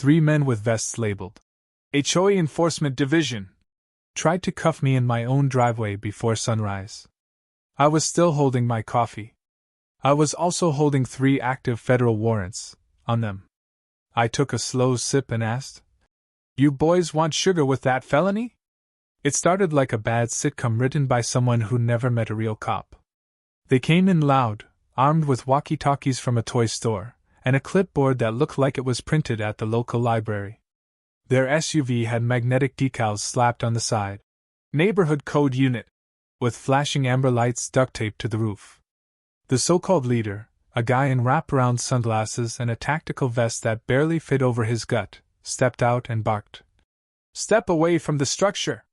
3 men with vests labeled HOA Enforcement Division tried to cuff me in my own driveway before sunrise. I was still holding my coffee. I was also holding 3 active federal warrants on them. I took a slow sip and asked, "You boys want sugar with that felony?" It started like a bad sitcom written by someone who never met a real cop. They came in loud, armed with walkie-talkies from a toy store, and a clipboard that looked like it was printed at the local library. Their SUV had magnetic decals slapped on the side. Neighborhood Code Unit, with flashing amber lights duct taped to the roof. The so-called leader, a guy in wraparound sunglasses and a tactical vest that barely fit over his gut, stepped out and barked, "Step away from the structure!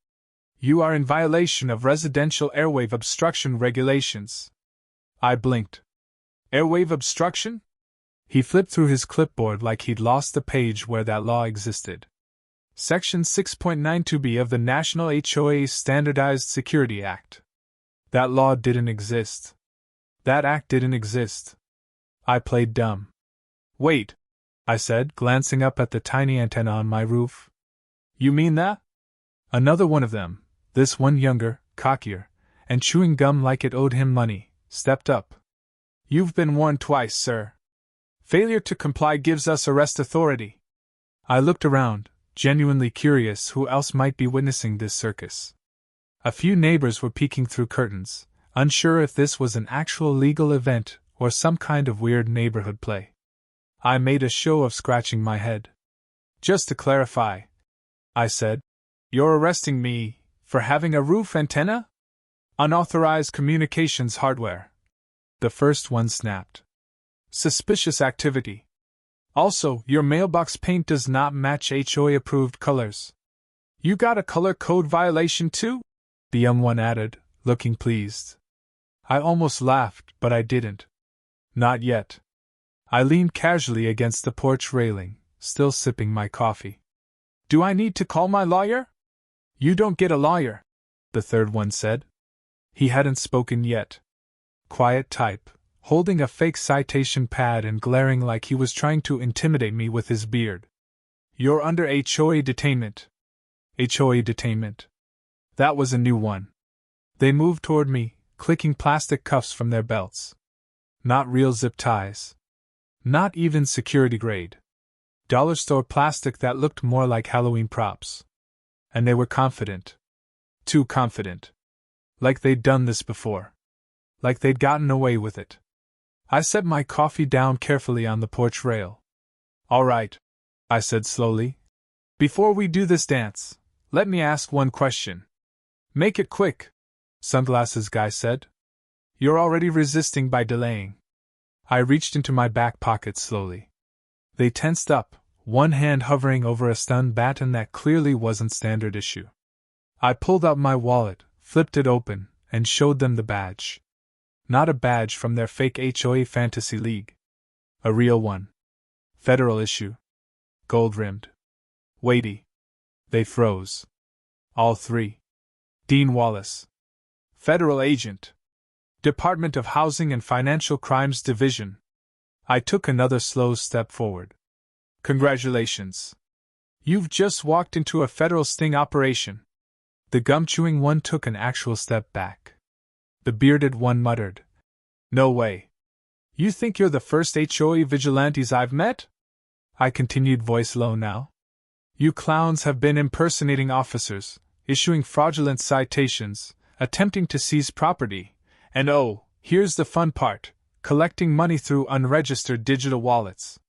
You are in violation of residential airwave obstruction regulations." I blinked. Airwave obstruction? He flipped through his clipboard like he'd lost the page where that law existed. Section 6.92b of the National HOA Standardized Security Act. That law didn't exist. That act didn't exist. I played dumb. "Wait," I said, glancing up at the tiny antenna on my roof. "You mean that?" Another one of them, this one younger, cockier, and chewing gum like it owed him money, stepped up. "You've been warned twice, sir. Failure to comply gives us arrest authority." I looked around, genuinely curious who else might be witnessing this circus. A few neighbors were peeking through curtains, unsure if this was an actual legal event or some kind of weird neighborhood play. I made a show of scratching my head. "Just to clarify," I said, "you're arresting me for having a roof antenna? Unauthorized communications hardware." The first one snapped. "Suspicious activity. Also, your mailbox paint does not match HOA-approved colors." "You got a color code violation too?" the young one added, looking pleased. I almost laughed, but I didn't. Not yet. I leaned casually against the porch railing, still sipping my coffee. "Do I need to call my lawyer?" "You don't get a lawyer," the third one said. He hadn't spoken yet. Quiet type, holding a fake citation pad and glaring like he was trying to intimidate me with his beard. "You're under HOA detainment." HOA detainment. That was a new one. They moved toward me, clicking plastic cuffs from their belts. Not real zip ties. Not even security grade. Dollar store plastic that looked more like Halloween props. And they were confident. Too confident. Like they'd done this before. Like they'd gotten away with it. I set my coffee down carefully on the porch rail. "All right," I said slowly. "Before we do this dance, let me ask one question." "Make it quick," Sunglasses Guy said. "You're already resisting by delaying." I reached into my back pocket slowly. They tensed up, one hand hovering over a stun baton that clearly wasn't standard issue. I pulled out my wallet, flipped it open, and showed them the badge. Not a badge from their fake HOA fantasy league. A real one. Federal issue. Gold-rimmed. Weighty. They froze. All 3. Dean Wallace. Federal Agent. Department of Housing and Financial Crimes Division. I took another slow step forward. "Congratulations. You've just walked into a federal sting operation." The gum-chewing one took an actual step back. The bearded one muttered, "No way. You think you're the first HOA vigilantes I've met?" I continued, voice low now. "You clowns have been impersonating officers, issuing fraudulent citations, attempting to seize property, and oh, here's the fun part, collecting money through unregistered digital wallets."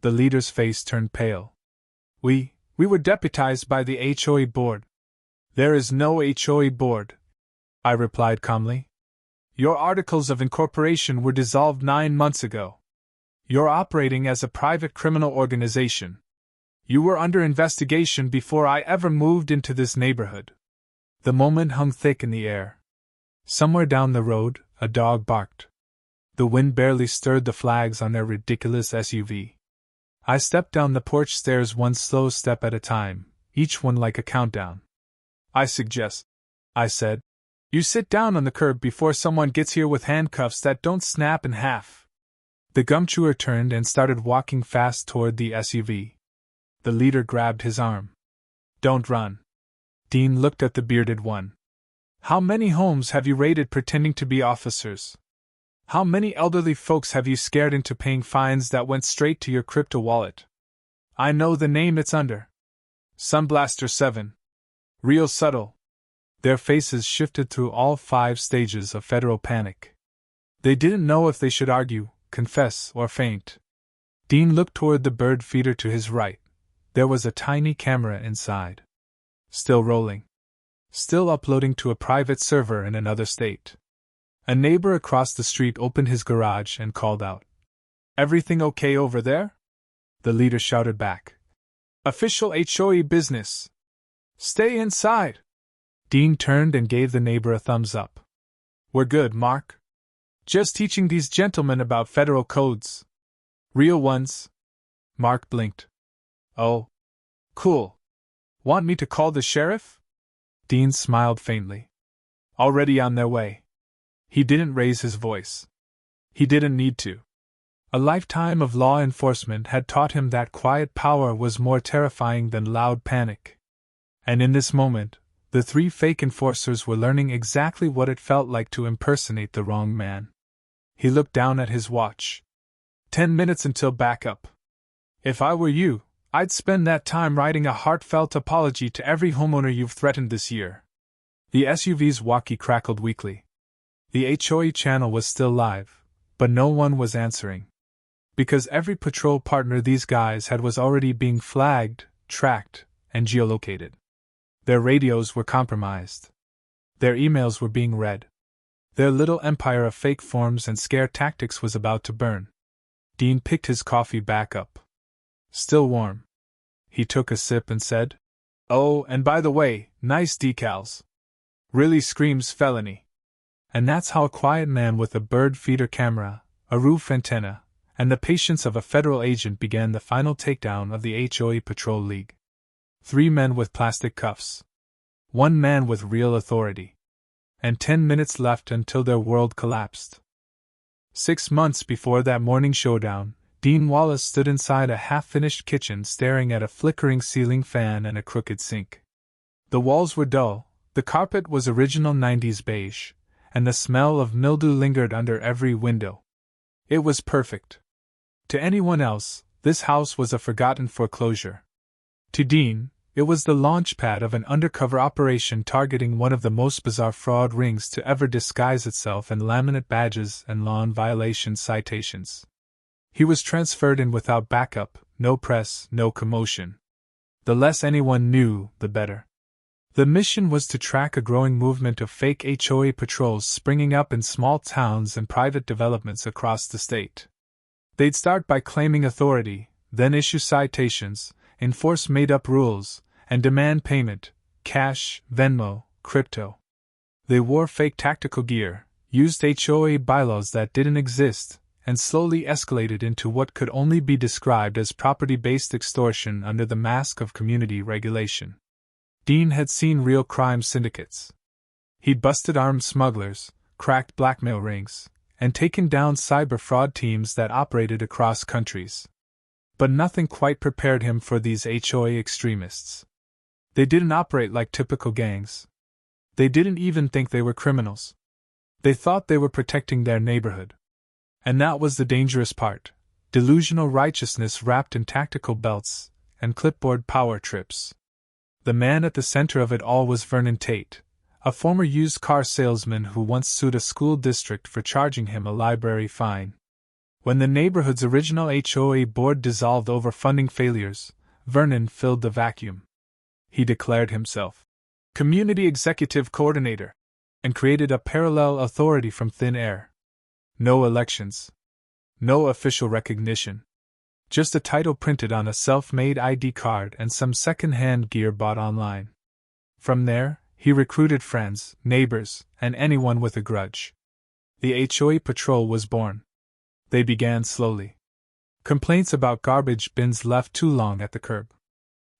The leader's face turned pale. We were deputized by the HOA board." "There is no HOA board," I replied calmly. "Your articles of incorporation were dissolved 9 months ago. You're operating as a private criminal organization. You were under investigation before I ever moved into this neighborhood." The moment hung thick in the air. Somewhere down the road, a dog barked. The wind barely stirred the flags on their ridiculous SUV. I stepped down the porch stairs one slow step at a time, each one like a countdown. "I suggest," I said, "you sit down on the curb before someone gets here with handcuffs that don't snap in half." The gum chewer turned and started walking fast toward the SUV. The leader grabbed his arm. Don't run. Dean looked at the bearded one. How many homes have you raided pretending to be officers? How many elderly folks have you scared into paying fines that went straight to your crypto wallet? I know the name it's under. Sunblaster 7. Real subtle. Their faces shifted through all 5 stages of federal panic. They didn't know if they should argue, confess, or faint. Dean looked toward the bird feeder to his right. There was a tiny camera inside. Still rolling. Still uploading to a private server in another state. A neighbor across the street opened his garage and called out. Everything okay over there? The leader shouted back. Official HOA business. Stay inside. Dean turned and gave the neighbor a thumbs up. We're good, Mark. Just teaching these gentlemen about federal codes. Real ones. Mark blinked. Oh. Cool. Want me to call the sheriff? Dean smiled faintly. Already on their way. He didn't raise his voice. He didn't need to. A lifetime of law enforcement had taught him that quiet power was more terrifying than loud panic. And in this moment, the 3 fake enforcers were learning exactly what it felt like to impersonate the wrong man. He looked down at his watch. 10 minutes until backup. If I were you, I'd spend that time writing a heartfelt apology to every homeowner you've threatened this year. The SUV's walkie crackled weakly. The HOA channel was still live, but no one was answering. Because every patrol partner these guys had was already being flagged, tracked, and geolocated. Their radios were compromised. Their emails were being read. Their little empire of fake forms and scare tactics was about to burn. Dean picked his coffee back up. Still warm. He took a sip and said, Oh, and by the way, nice decals. Really screams felony. And that's how a quiet man with a bird feeder camera, a roof antenna, and the patience of a federal agent began the final takedown of the HOA Patrol League. 3 men with plastic cuffs. 1 man with real authority. And 10 minutes left until their world collapsed. 6 months before that morning showdown, Dean Wallace stood inside a half-finished kitchen staring at a flickering ceiling fan and a crooked sink. The walls were dull, the carpet was original 90s beige, and the smell of mildew lingered under every window. It was perfect. To anyone else, this house was a forgotten foreclosure. To Dean, it was the launchpad of an undercover operation targeting one of the most bizarre fraud rings to ever disguise itself in laminate badges and lawn violation citations. He was transferred in without backup, no press, no commotion. The less anyone knew, the better. The mission was to track a growing movement of fake HOA patrols springing up in small towns and private developments across the state. They'd start by claiming authority, then issue citations, enforce made-up rules, and demand payment, cash, Venmo, crypto. They wore fake tactical gear, used HOA bylaws that didn't exist, and slowly escalated into what could only be described as property-based extortion under the mask of community regulation. Dean had seen real crime syndicates. He'd busted armed smugglers, cracked blackmail rings, and taken down cyber fraud teams that operated across countries. But nothing quite prepared him for these HOA extremists. They didn't operate like typical gangs. They didn't even think they were criminals. They thought they were protecting their neighborhood. And that was the dangerous part: delusional righteousness wrapped in tactical belts and clipboard power trips. The man at the center of it all was Vernon Tate, a former used car salesman who once sued a school district for charging him a library fine. When the neighborhood's original HOA board dissolved over funding failures, Vernon filled the vacuum. He declared himself Community Executive Coordinator and created a parallel authority from thin air. No elections. No official recognition. Just a title printed on a self-made ID card and some second-hand gear bought online. From there, he recruited friends, neighbors, and anyone with a grudge. The HOA Patrol was born. They began slowly. Complaints about garbage bins left too long at the curb.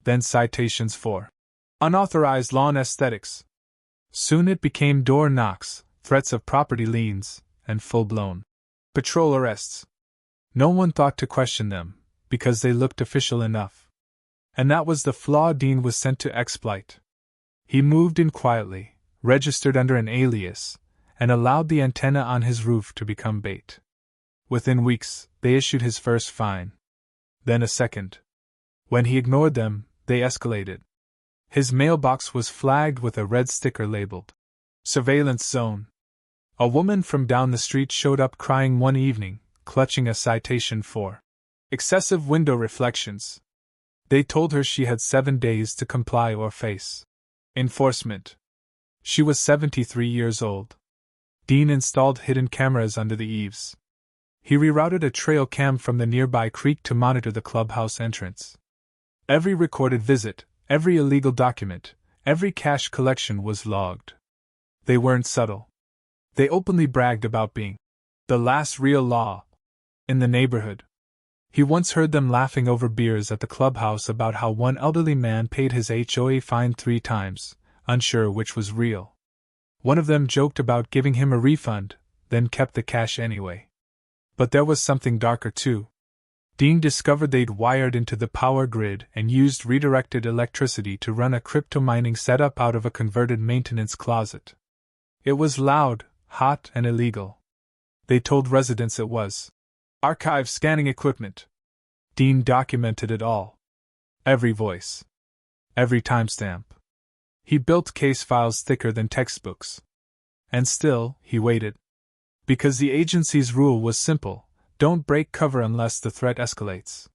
Then citations for unauthorized lawn aesthetics. Soon it became door knocks, threats of property liens, and full-blown patrol arrests. No one thought to question them, because they looked official enough. And that was the flaw Dean was sent to exploit. He moved in quietly, registered under an alias, and allowed the antenna on his roof to become bait. Within weeks, they issued his first fine. Then a second. When he ignored them, they escalated. His mailbox was flagged with a red sticker labeled Surveillance Zone. A woman from down the street showed up crying one evening, clutching a citation for excessive window reflections. They told her she had 7 days to comply or face enforcement. She was 73 years old. Dean installed hidden cameras under the eaves. He rerouted a trail cam from the nearby creek to monitor the clubhouse entrance. Every recorded visit, every illegal document, every cash collection was logged. They weren't subtle. They openly bragged about being the last real law in the neighborhood. He once heard them laughing over beers at the clubhouse about how one elderly man paid his HOA fine 3 times, unsure which was real. One of them joked about giving him a refund, then kept the cash anyway. But there was something darker too. Dean discovered they'd wired into the power grid and used redirected electricity to run a crypto mining setup out of a converted maintenance closet. It was loud, hot, and illegal. They told residents it was archive scanning equipment. Dean documented it all. Every voice. Every timestamp. He built case files thicker than textbooks. And still, he waited. Because the agency's rule was simple: don't break cover unless the threat escalates.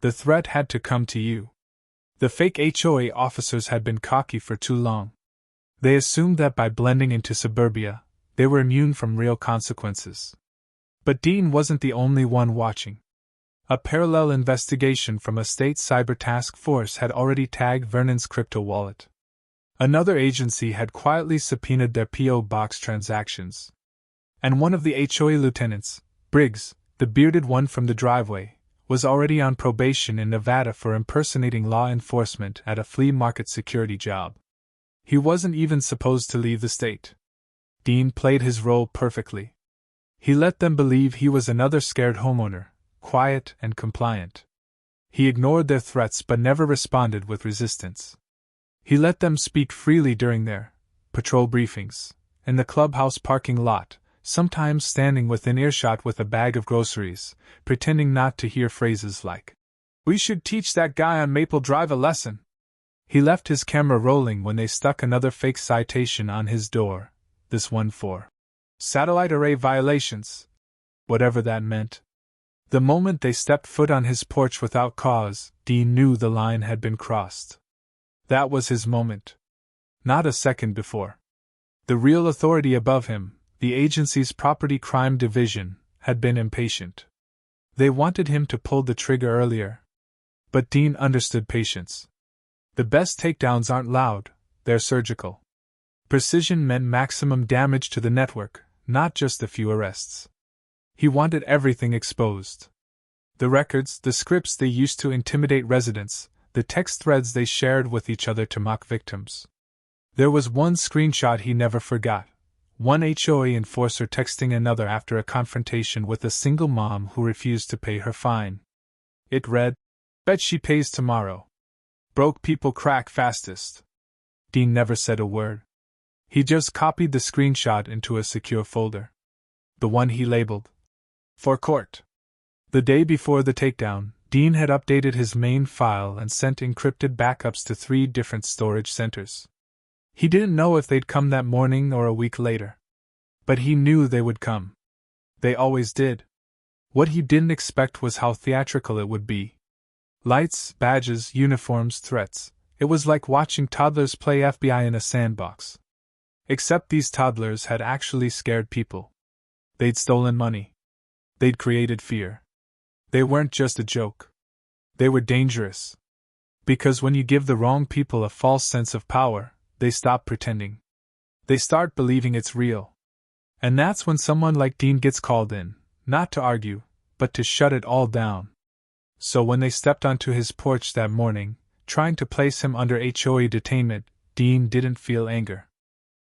The threat had to come to you. The fake HOA officers had been cocky for too long. They assumed that by blending into suburbia, they were immune from real consequences. But Dean wasn't the only one watching. A parallel investigation from a state cyber task force had already tagged Vernon's crypto wallet. Another agency had quietly subpoenaed their P.O. box transactions. And one of the HOA lieutenants, Briggs, the bearded one from the driveway, was already on probation in Nevada for impersonating law enforcement at a flea market security job. He wasn't even supposed to leave the state. Dean played his role perfectly. He let them believe he was another scared homeowner, quiet and compliant. He ignored their threats but never responded with resistance. He let them speak freely during their patrol briefings, in the clubhouse parking lot, sometimes standing within earshot with a bag of groceries, pretending not to hear phrases like, "We should teach that guy on Maple Drive a lesson." He left his camera rolling when they stuck another fake citation on his door, this one for satellite array violations, whatever that meant. The moment they stepped foot on his porch without cause, Dean knew the line had been crossed. That was his moment. Not a second before. The real authority above him, the agency's property crime division, had been impatient. They wanted him to pull the trigger earlier. But Dean understood patience. The best takedowns aren't loud, they're surgical. Precision meant maximum damage to the network, not just a few arrests. He wanted everything exposed. The records, the scripts they used to intimidate residents, the text threads they shared with each other to mock victims. There was one screenshot he never forgot. One HOA enforcer texting another after a confrontation with a single mom who refused to pay her fine. It read, "Bet she pays tomorrow. Broke people crack fastest." Dean never said a word. He just copied the screenshot into a secure folder. The one he labeled "For Court." The day before the takedown, Dean had updated his main file and sent encrypted backups to 3 different storage centers. He didn't know if they'd come that morning or a week later. But he knew they would come. They always did. What he didn't expect was how theatrical it would be. Lights, badges, uniforms, threats. It was like watching toddlers play FBI in a sandbox. Except these toddlers had actually scared people. They'd stolen money. They'd created fear. They weren't just a joke. They were dangerous. Because when you give the wrong people a false sense of power, they stop pretending. They start believing it's real. And that's when someone like Dean gets called in, not to argue, but to shut it all down. So when they stepped onto his porch that morning, trying to place him under HOA detainment, Dean didn't feel anger.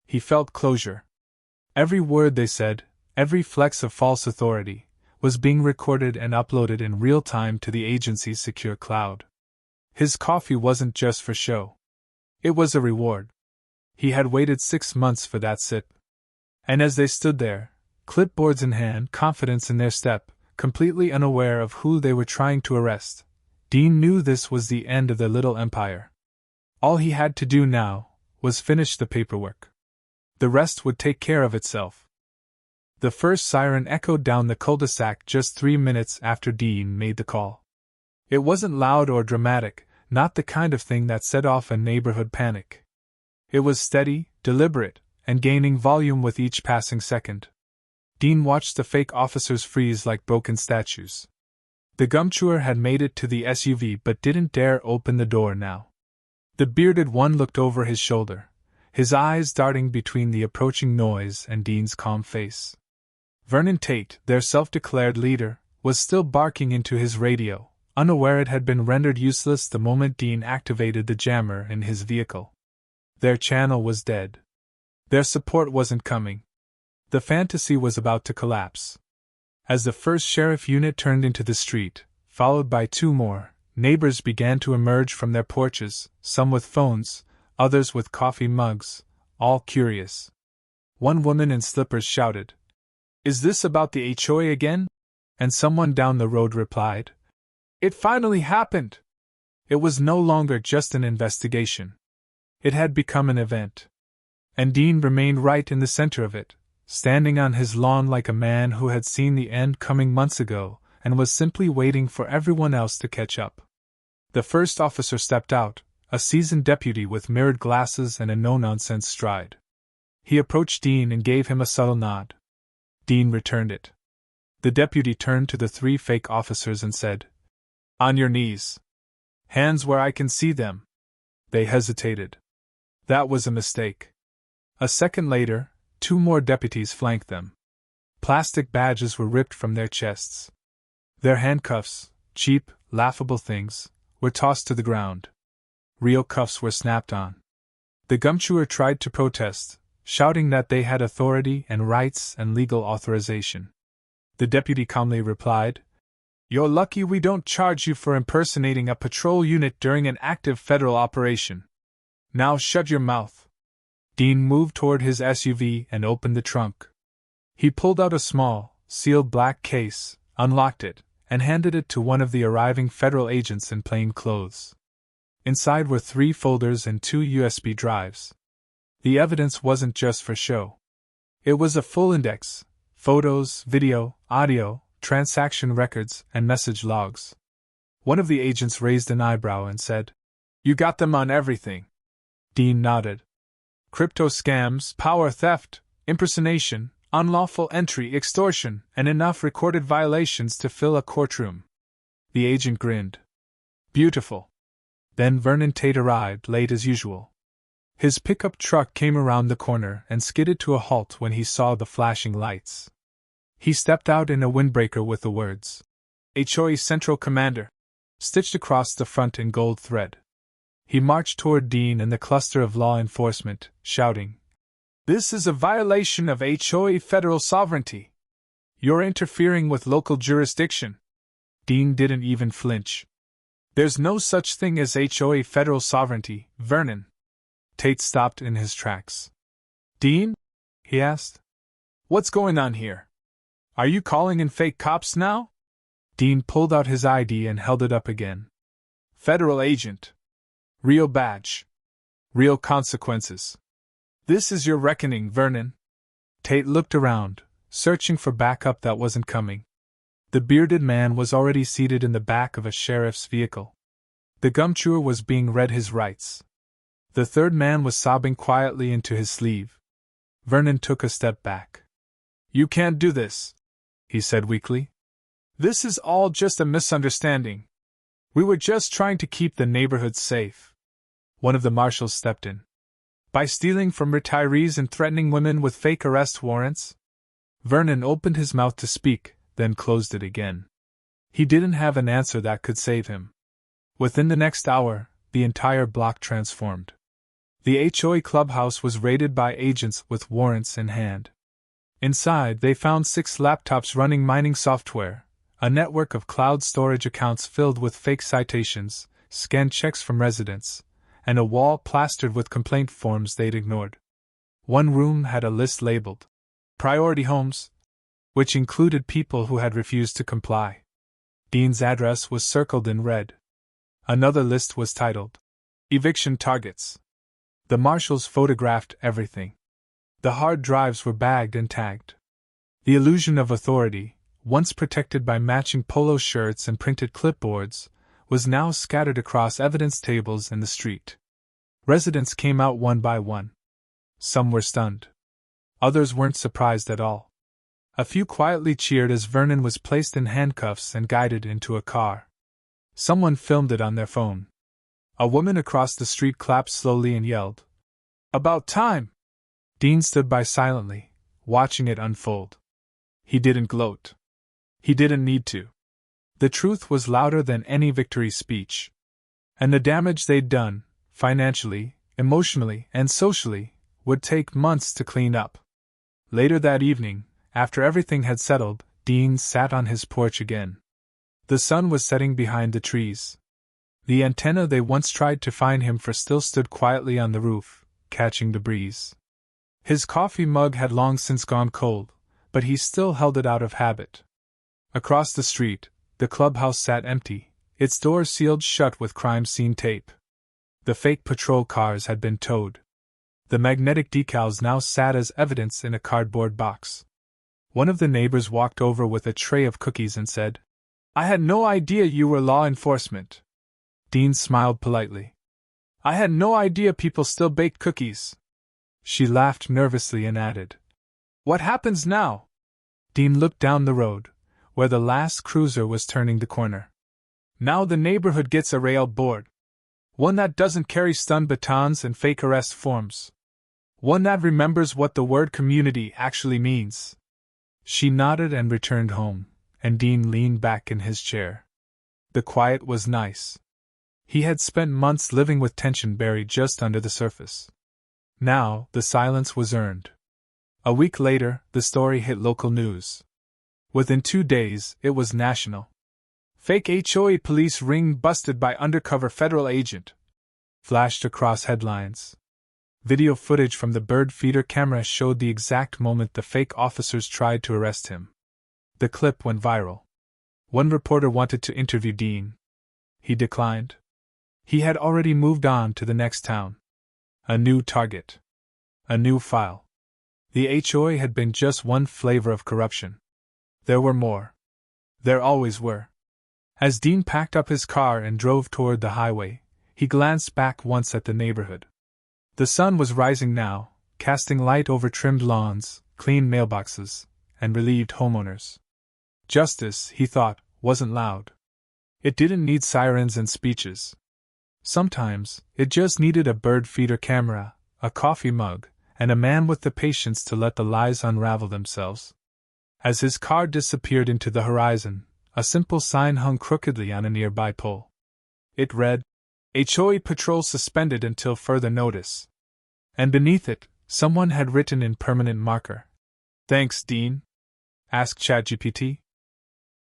He felt closure. Every word they said, every flex of false authority, was being recorded and uploaded in real time to the agency's secure cloud. His coffee wasn't just for show. It was a reward. He had waited 6 months for that sip. And as they stood there, clipboards in hand, confidence in their step, completely unaware of who they were trying to arrest, Dean knew this was the end of their little empire. All he had to do now was finish the paperwork. The rest would take care of itself. The first siren echoed down the cul-de-sac just 3 minutes after Dean made the call. It wasn't loud or dramatic, not the kind of thing that set off a neighborhood panic. It was steady, deliberate, and gaining volume with each passing second. Dean watched the fake officers freeze like broken statues. The gum-chewer had made it to the SUV but didn't dare open the door now. The bearded one looked over his shoulder, his eyes darting between the approaching noise and Dean's calm face. Vernon Tate, their self-declared leader, was still barking into his radio, unaware it had been rendered useless the moment Dean activated the jammer in his vehicle. Their channel was dead. Their support wasn't coming. The fantasy was about to collapse. As the first sheriff unit turned into the street, followed by 2 more, neighbors began to emerge from their porches, some with phones, others with coffee mugs, all curious. One woman in slippers shouted, "Is this about the HOA again?" And someone down the road replied, "It finally happened!" It was no longer just an investigation. It had become an event. And Dean remained right in the center of it, standing on his lawn like a man who had seen the end coming months ago and was simply waiting for everyone else to catch up. The first officer stepped out, a seasoned deputy with mirrored glasses and a no-nonsense stride. He approached Dean and gave him a subtle nod. Dean returned it. The deputy turned to the 3 fake officers and said, "On your knees. Hands where I can see them." They hesitated. That was a mistake. A second later, 2 more deputies flanked them. Plastic badges were ripped from their chests. Their handcuffs, cheap, laughable things, were tossed to the ground. Real cuffs were snapped on. The gum-chewer tried to protest, shouting that they had authority and rights and legal authorization. The deputy calmly replied, "You're lucky we don't charge you for impersonating a patrol unit during an active federal operation. Now shut your mouth." Dean moved toward his SUV and opened the trunk. He pulled out a small, sealed black case, unlocked it, and handed it to one of the arriving federal agents in plain clothes. Inside were 3 folders and 2 USB drives. The evidence wasn't just for show. It was a full index: photos, video, audio, transaction records, and message logs. One of the agents raised an eyebrow and said, "You got them on everything?" Dean nodded. "Crypto scams, power theft, impersonation, unlawful entry, extortion, and enough recorded violations to fill a courtroom." The agent grinned. "Beautiful." Then Vernon Tate arrived, late as usual. His pickup truck came around the corner and skidded to a halt when he saw the flashing lights. He stepped out in a windbreaker with the words, "HOA Central Commander," stitched across the front in gold thread. He marched toward Dean and the cluster of law enforcement, shouting, "This is a violation of HOA federal sovereignty. You're interfering with local jurisdiction." Dean didn't even flinch. "There's no such thing as HOA federal sovereignty, Vernon." Tate stopped in his tracks. "Dean?" he asked. "What's going on here? Are you calling in fake cops now?" Dean pulled out his ID and held it up again. "Federal agent. Real badge. Real consequences. This is your reckoning, Vernon." Tate looked around, searching for backup that wasn't coming. The bearded man was already seated in the back of a sheriff's vehicle. The gum-chewer was being read his rights. The third man was sobbing quietly into his sleeve. Vernon took a step back. "You can't do this," he said weakly. "This is all just a misunderstanding. We were just trying to keep the neighborhood safe." One of the marshals stepped in. "By stealing from retirees and threatening women with fake arrest warrants?" Vernon opened his mouth to speak, then closed it again. He didn't have an answer that could save him. Within the next hour, the entire block transformed. The HOA clubhouse was raided by agents with warrants in hand. Inside, they found 6 laptops running mining software, a network of cloud storage accounts filled with fake citations, scanned checks from residents, and a wall plastered with complaint forms they'd ignored. One room had a list labeled Priority Homes, which included people who had refused to comply. Dean's address was circled in red. Another list was titled Eviction Targets. The marshals photographed everything. The hard drives were bagged and tagged. The illusion of authority, once protected by matching polo shirts and printed clipboards, was now scattered across evidence tables in the street. Residents came out one by one. Some were stunned. Others weren't surprised at all. A few quietly cheered as Vernon was placed in handcuffs and guided into a car. Someone filmed it on their phone. A woman across the street clapped slowly and yelled, "About time!" Dean stood by silently, watching it unfold. He didn't gloat. He didn't need to. The truth was louder than any victory speech. And the damage they'd done, financially, emotionally, and socially, would take months to clean up. Later that evening, after everything had settled, Dean sat on his porch again. The sun was setting behind the trees. The antenna they once tried to fine him for still stood quietly on the roof, catching the breeze. His coffee mug had long since gone cold, but he still held it out of habit. Across the street, the clubhouse sat empty, its doors sealed shut with crime scene tape. The fake patrol cars had been towed. The magnetic decals now sat as evidence in a cardboard box. One of the neighbors walked over with a tray of cookies and said, "I had no idea you were law enforcement." Dean smiled politely. "I had no idea people still baked cookies." She laughed nervously and added, "What happens now?" Dean looked down the road, where the last cruiser was turning the corner. "Now the neighborhood gets a rail board. One that doesn't carry stun batons and fake arrest forms. One that remembers what the word community actually means." She nodded and returned home, and Dean leaned back in his chair. The quiet was nice. He had spent months living with tension buried just under the surface. Now, the silence was earned. A week later, the story hit local news. Within 2 days, it was national. "Fake HOA police ring busted by undercover federal agent," flashed across headlines. Video footage from the bird feeder camera showed the exact moment the fake officers tried to arrest him. The clip went viral. One reporter wanted to interview Dean. He declined. He had already moved on to the next town. A new target. A new file. The HOA had been just one flavor of corruption. There were more. There always were. As Dean packed up his car and drove toward the highway, he glanced back once at the neighborhood. The sun was rising now, casting light over trimmed lawns, clean mailboxes, and relieved homeowners. Justice, he thought, wasn't loud. It didn't need sirens and speeches. Sometimes, it just needed a bird feeder camera, a coffee mug, and a man with the patience to let the lies unravel themselves. As his car disappeared into the horizon, a simple sign hung crookedly on a nearby pole. It read, "HOA patrol suspended until further notice." And beneath it, someone had written in permanent marker, "Thanks, Dean?" asked ChatGPT.